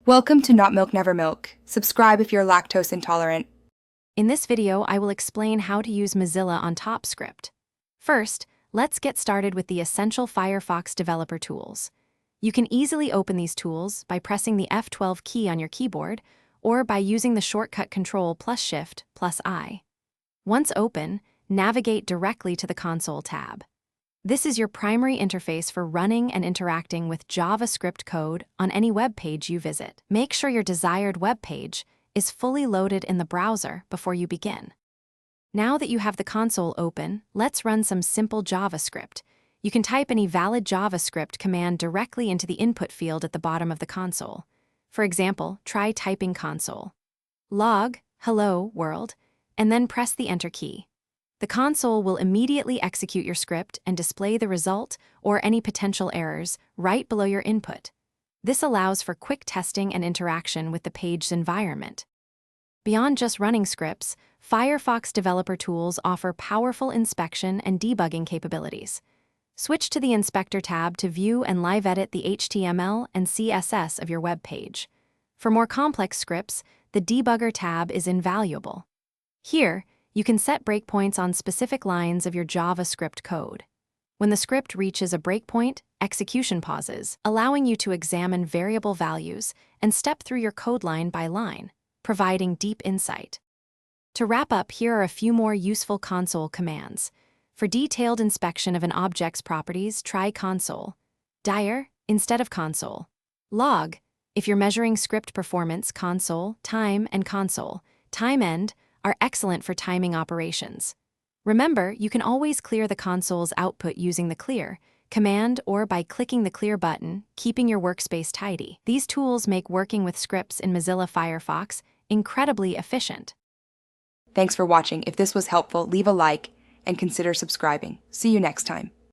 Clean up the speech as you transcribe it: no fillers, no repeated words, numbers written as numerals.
Welcome to Not Milk Never Milk. Subscribe if you're lactose intolerant. In this video, I will explain how to use Mozilla on top script. First, let's get started with the essential Firefox developer tools. You can easily open these tools by pressing the F12 key on your keyboard or by using the shortcut Control plus Shift plus I. Once open, navigate directly to the Console tab. This is your primary interface for running and interacting with JavaScript code on any web page you visit. Make sure your desired web page is fully loaded in the browser before you begin. Now that you have the console open, let's run some simple JavaScript. You can type any valid JavaScript command directly into the input field at the bottom of the console. For example, try typing console log hello world, and then press the Enter key. The console will immediately execute your script and display the result or any potential errors right below your input. This allows for quick testing and interaction with the page's environment. Beyond just running scripts, Firefox developer tools offer powerful inspection and debugging capabilities. Switch to the Inspector tab to view and live edit the HTML and CSS of your web page. For more complex scripts, the Debugger tab is invaluable. Here, you can set breakpoints on specific lines of your JavaScript code. When the script reaches a breakpoint, execution pauses, allowing you to examine variable values and step through your code line by line, providing deep insight. To wrap up, here are a few more useful console commands. For detailed inspection of an object's properties, try console. Dir instead of console. Log, if you're measuring script performance, console, time, and console. Time end are excellent for timing operations. Remember, you can always clear the console's output using the Clear command or by clicking the Clear button, keeping your workspace tidy. These tools make working with scripts in Mozilla Firefox incredibly efficient. Thanks for watching. If this was helpful, leave a like and consider subscribing. See you next time.